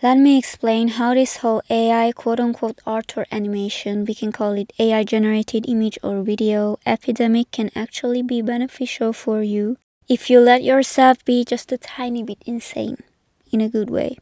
Let me explain how this whole AI quote-unquote art or animation, we can call it AI generated image or video, epidemic can actually be beneficial for you if you let yourself be just a tiny bit insane, in a good way.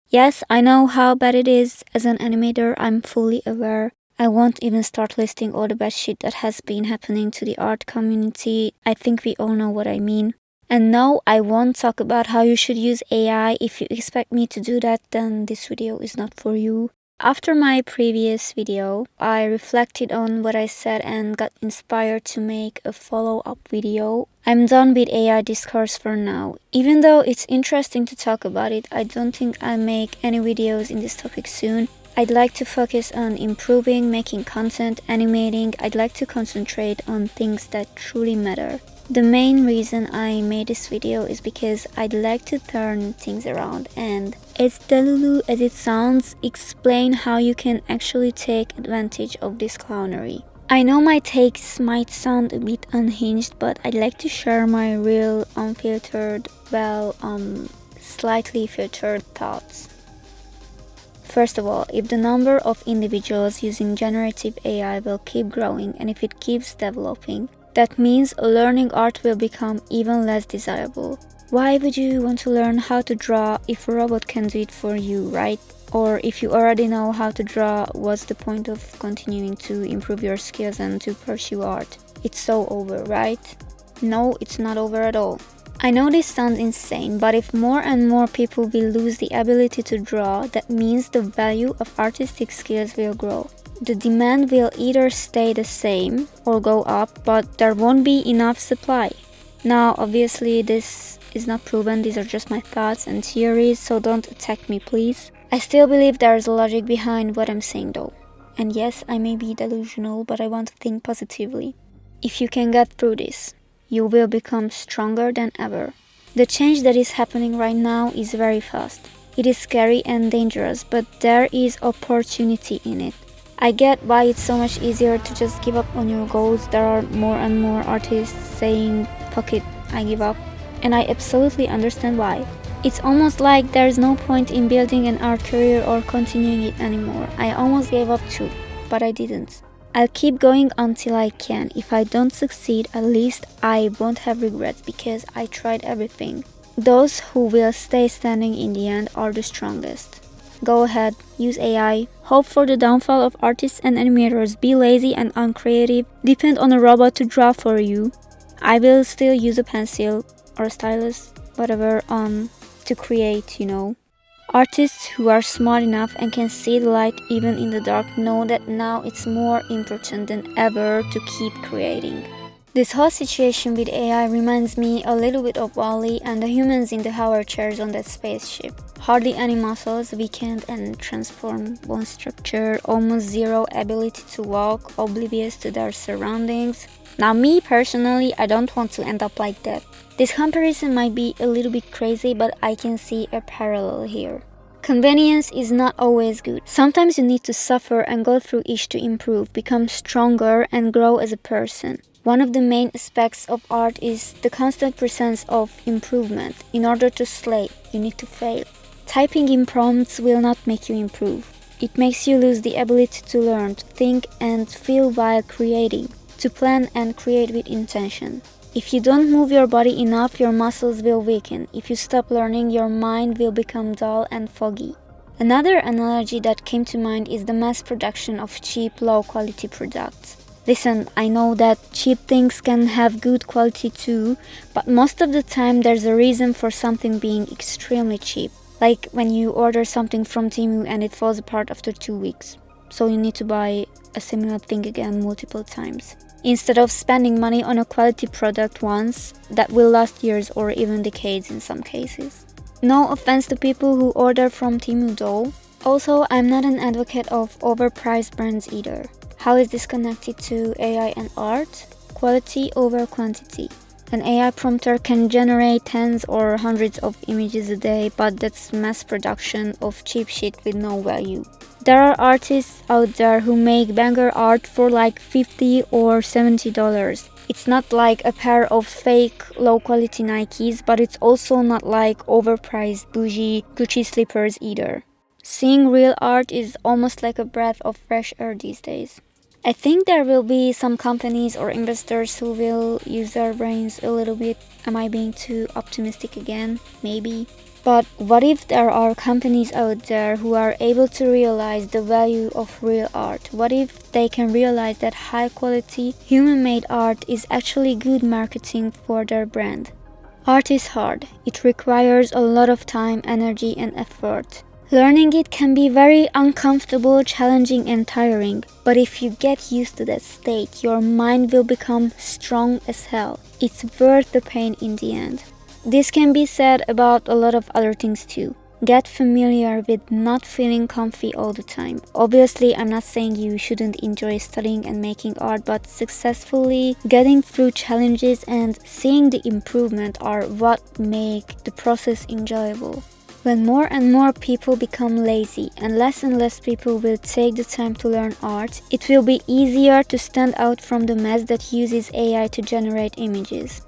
Yes, I know how bad it is. As an animator, I'm fully aware. I won't even start listing all the bad shit that has been happening to the art community. I think we all know what I mean. And no, I won't talk about how you should use AI. If you expect me to do that, then this video is not for you. After my previous video, I reflected on what I said and got inspired to make a follow-up video. I'm done with AI discourse for now. Even though it's interesting to talk about it, I don't think I'll make any videos in this topic soon. I'd like to focus on improving, making content, animating. I'd like to concentrate on things that truly matter. The main reason I made this video is because I'd like to turn things around and, as delulu as it sounds, explain how you can actually take advantage of this clownery. I know my takes might sound a bit unhinged, but I'd like to share my real, unfiltered, slightly filtered thoughts. First of all, if the number of individuals using generative AI will keep growing and if it keeps developing, that means learning art will become even less desirable. Why would you want to learn how to draw if a robot can do it for you, right? Or if you already know how to draw, what's the point of continuing to improve your skills and to pursue art? It's so over, right? No, it's not over at all. I know this sounds insane, but if more and more people will lose the ability to draw, that means the value of artistic skills will grow. The demand will either stay the same or go up, but there won't be enough supply. Now, obviously, this is not proven, these are just my thoughts and theories, so don't attack me, please. I still believe there is logic behind what I'm saying though. And yes, I may be delusional, but I want to think positively. If you can get through this, you will become stronger than ever. The change that is happening right now is very fast. It is scary and dangerous, but there is opportunity in it. I get why it's so much easier to just give up on your goals. There are more and more artists saying, fuck it, I give up. And I absolutely understand why. It's almost like there's no point in building an art career or continuing it anymore. I almost gave up too, but I didn't. I'll keep going until I can. If I don't succeed, at least I won't have regrets because I tried everything. Those who will stay standing in the end are the strongest. Go ahead, use AI. Hope for the downfall of artists and animators. Be lazy and uncreative. Depend on a robot to draw for you. I will still use a pencil or a stylus, whatever, to create, Artists who are smart enough and can see the light even in the dark know that now it's more important than ever to keep creating. This whole situation with AI reminds me a little bit of WALL-E and the humans in the hover chairs on that spaceship. Hardly any muscles, weakened and transformed bone structure, almost zero ability to walk, oblivious to their surroundings. Now me personally, I don't want to end up like that. This comparison might be a little bit crazy, but I can see a parallel here. Convenience is not always good. Sometimes you need to suffer and go through each to improve, become stronger and grow as a person. One of the main aspects of art is the constant presence of improvement. In order to slay, you need to fail. Typing in prompts will not make you improve. It makes you lose the ability to learn, to think and feel while creating, to plan and create with intention. If you don't move your body enough, your muscles will weaken. If you stop learning, your mind will become dull and foggy. Another analogy that came to mind is the mass production of cheap, low-quality products. Listen, I know that cheap things can have good quality too, but most of the time there's a reason for something being extremely cheap. Like when you order something from Temu and it falls apart after 2 weeks. So you need to buy a similar thing again multiple times. Instead of spending money on a quality product once that will last years or even decades in some cases. No offense to people who order from Temu though. Also, I'm not an advocate of overpriced brands either. How is this connected to AI and art? Quality over quantity. An AI prompter can generate tens or hundreds of images a day, but that's mass production of cheap shit with no value. There are artists out there who make banger art for like $50 or $70. It's not like a pair of fake low-quality Nikes, but it's also not like overpriced bougie Gucci slippers either. Seeing real art is almost like a breath of fresh air these days. I think there will be some companies or investors who will use their brains a little bit. Am I being too optimistic again? Maybe. But what if there are companies out there who are able to realize the value of real art? What if they can realize that high quality, human-made art is actually good marketing for their brand? Art is hard. It requires a lot of time, energy, and effort. Learning it can be very uncomfortable, challenging, and tiring. But if you get used to that state, your mind will become strong as hell. It's worth the pain in the end. This can be said about a lot of other things too. Get familiar with not feeling comfy all the time. Obviously, I'm not saying you shouldn't enjoy studying and making art, but successfully getting through challenges and seeing the improvement are what make the process enjoyable. When more and more people become lazy and less people will take the time to learn art, it will be easier to stand out from the mess that uses AI to generate images.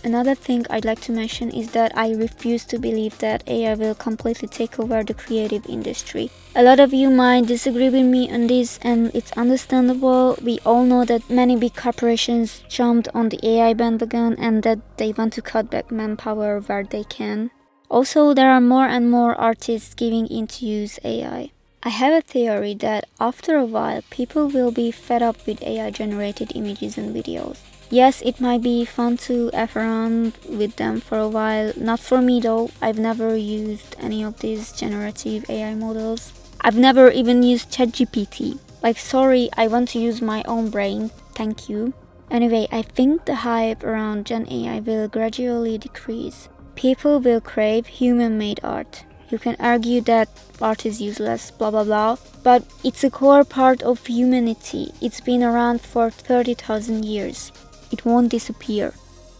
Another thing I'd like to mention is that I refuse to believe that AI will completely take over the creative industry. A lot of you might disagree with me on this, and it's understandable. We all know that many big corporations jumped on the AI bandwagon and that they want to cut back manpower where they can. Also, there are more and more artists giving in to use AI. I have a theory that after a while, people will be fed up with AI-generated images and videos. Yes, it might be fun to F around with them for a while. Not for me though. I've never used any of these generative AI models. I've never even used ChatGPT. Like, sorry, I want to use my own brain. Thank you. Anyway, I think the hype around Gen AI will gradually decrease. People will crave human-made art. You can argue that art is useless, blah blah blah, but it's a core part of humanity. It's been around for 30,000 years. It won't disappear.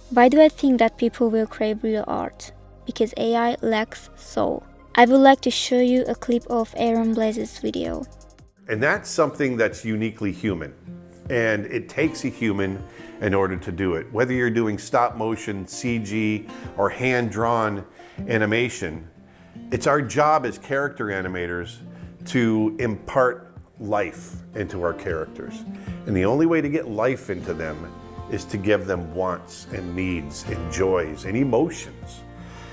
Why do I think that people will crave real art? Because AI lacks soul. I would like to show you a clip of Aaron Blaze's video. And that's something that's uniquely human. And it takes a human in order to do it. Whether you're doing stop motion, CG, or hand-drawn animation, it's our job as character animators to impart life into our characters. And the only way to get life into them is to give them wants and needs and joys and emotions.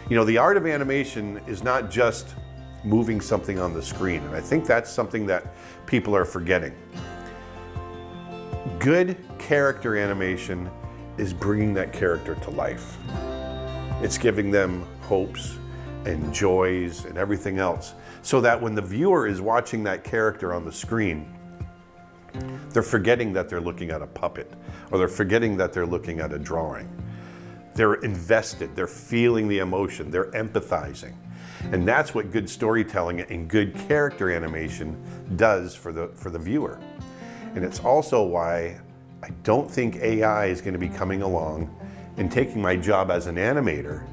You know, the art of animation is not just moving something on the screen. And I think that's something that people are forgetting. Good character animation is bringing that character to life. It's giving them hopes and joys and everything else, so that when the viewer is watching that character on the screen, they're forgetting that they're looking at a puppet, or they're forgetting that they're looking at a drawing. They're invested, they're feeling the emotion, they're empathizing. And that's what good storytelling and good character animation does for the viewer. And it's also why I don't think AI is going to be coming along and taking my job as an animator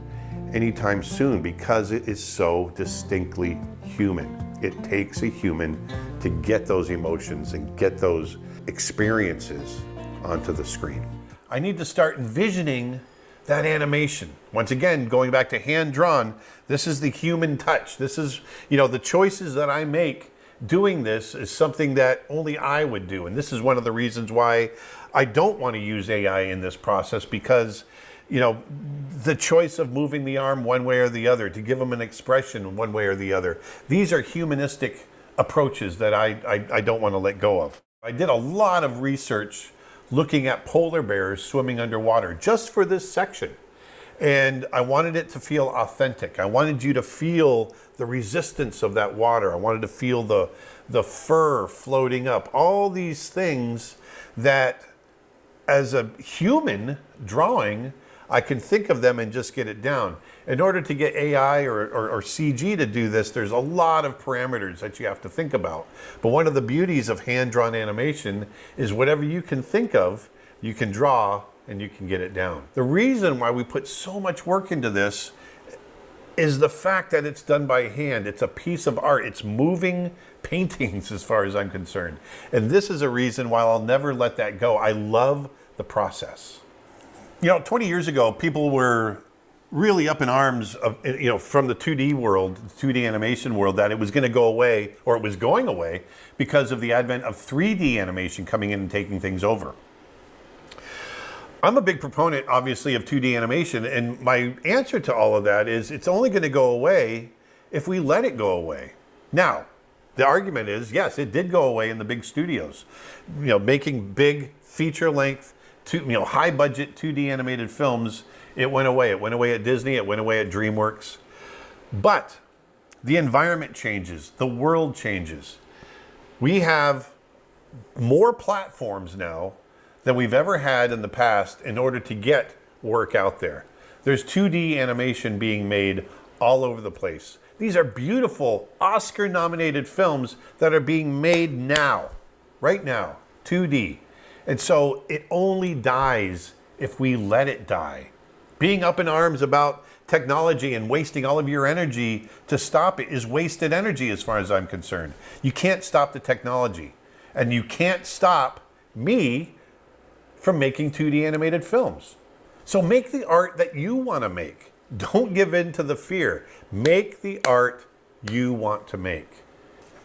anytime soon, because it is so distinctly human. It takes a human to get those emotions and get those experiences onto the screen. I need to start envisioning that animation. Once again, going back to hand-drawn, this is the human touch. This is, you know, the choices that I make doing this is something that only I would do. And this is one of the reasons why I don't want to use AI in this process, because, you know, the choice of moving the arm one way or the other, to give them an expression one way or the other, these are humanistic approaches that I don't want to let go of. I did a lot of research looking at polar bears swimming underwater just for this section. And I wanted it to feel authentic. I wanted you to feel the resistance of that water. I wanted to feel the fur floating up. All these things that, as a human drawing, I can think of them and just get it down. In order to get AI or CG to do this, there's a lot of parameters that you have to think about. But one of the beauties of hand-drawn animation is whatever you can think of, you can draw and you can get it down. The reason why we put so much work into this is the fact that it's done by hand. It's a piece of art. It's moving paintings as far as I'm concerned. And this is a reason why I'll never let that go. I love the process. You know, 20 years ago, people were really up in arms of, from the 2D world, 2D animation world, that it was going to go away, or it was going away, because of the advent of 3D animation coming in and taking things over. I'm a big proponent, obviously, of 2D animation, and my answer to all of that is it's only going to go away if we let it go away. Now, the argument is, yes, it did go away in the big studios. Making big feature-length, high-budget 2D animated films, it went away. It went away at Disney, it went away at DreamWorks. But the environment changes, the world changes. We have more platforms now than we've ever had in the past in order to get work out there. There's 2D animation being made all over the place. These are beautiful Oscar-nominated films that are being made now, right now, 2D. And so it only dies if we let it die. Being up in arms about technology and wasting all of your energy to stop it is wasted energy as far as I'm concerned. You can't stop the technology. And you can't stop me from making 2D animated films. So make the art that you want to make. Don't give in to the fear. Make the art you want to make.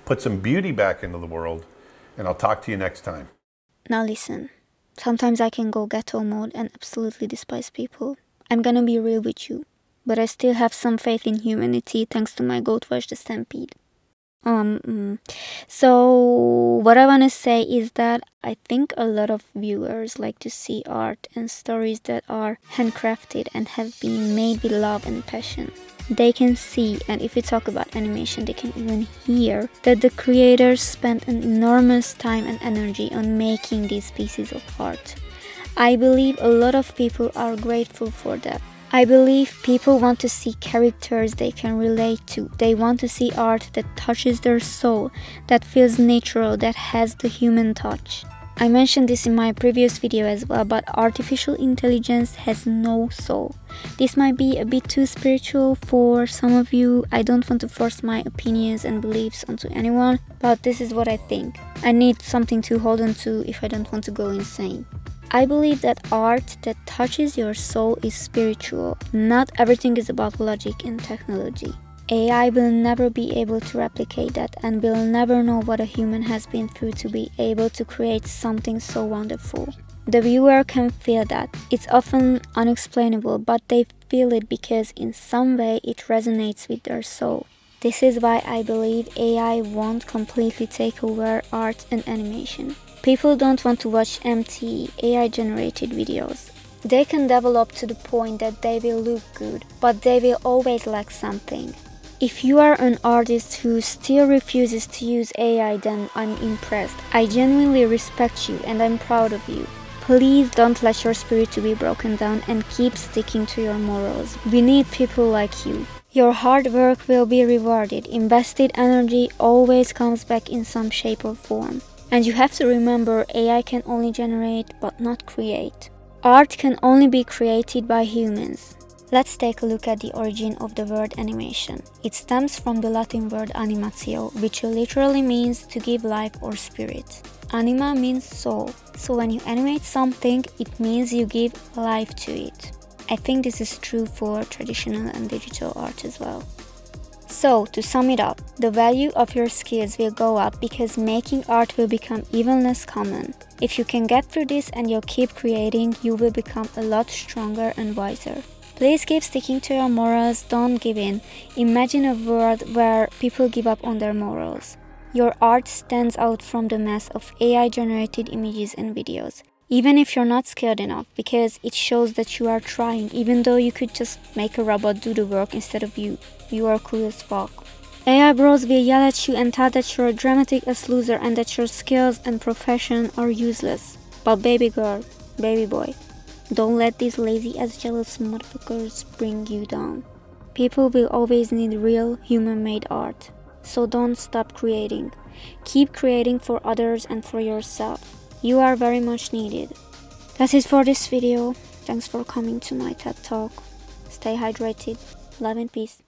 Put some beauty back into the world, and I'll talk to you next time. Now listen, sometimes I can go ghetto mode and absolutely despise people. I'm gonna be real with you, but I still have some faith in humanity thanks to my goat watch the stampede. So what I want to say is that I think a lot of viewers like to see art and stories that are handcrafted and have been made with love and passion. They can see, and if we talk about animation, they can even hear that the creators spent an enormous time and energy on making these pieces of art. I believe a lot of people are grateful for that. I believe people want to see characters they can relate to. They want to see art that touches their soul, that feels natural, that has the human touch. I mentioned this in my previous video as well, but artificial intelligence has no soul. This might be a bit too spiritual for some of you. I don't want to force my opinions and beliefs onto anyone, but this is what I think. I need something to hold on to if I don't want to go insane. I believe that art that touches your soul is spiritual. Not everything is about logic and technology. AI will never be able to replicate that and will never know what a human has been through to be able to create something so wonderful. The viewer can feel that. It's often unexplainable, but they feel it because in some way it resonates with their soul. This is why I believe AI won't completely take over art and animation. People don't want to watch empty AI-generated videos. They can develop to the point that they will look good, but they will always lack something. If you are an artist who still refuses to use AI, then I'm impressed. I genuinely respect you and I'm proud of you. Please don't let your spirit to be broken down and keep sticking to your morals. We need people like you. Your hard work will be rewarded. Invested energy always comes back in some shape or form. And you have to remember, AI can only generate but not create. Art can only be created by humans. Let's take a look at the origin of the word animation. It stems from the Latin word animatio, which literally means to give life or spirit. Anima means soul, so when you animate something, it means you give life to it. I think this is true for traditional and digital art as well. So, to sum it up, the value of your skills will go up because making art will become even less common. If you can get through this and you keep creating, you will become a lot stronger and wiser. Please keep sticking to your morals, don't give in. Imagine a world where people give up on their morals. Your art stands out from the mass of AI-generated images and videos. Even if you're not skilled enough, because it shows that you are trying, even though you could just make a robot do the work instead of you. You are cool as fuck. AI bros will yell at you and tell that you're a dramatic ass loser and that your skills and profession are useless. But baby girl, baby boy, don't let these lazy ass jealous motherfuckers bring you down. People will always need real human-made art. So don't stop creating. Keep creating for others and for yourself. You are very much needed. That's it for this video. Thanks for coming to my TED Talk. Stay hydrated. Love and peace.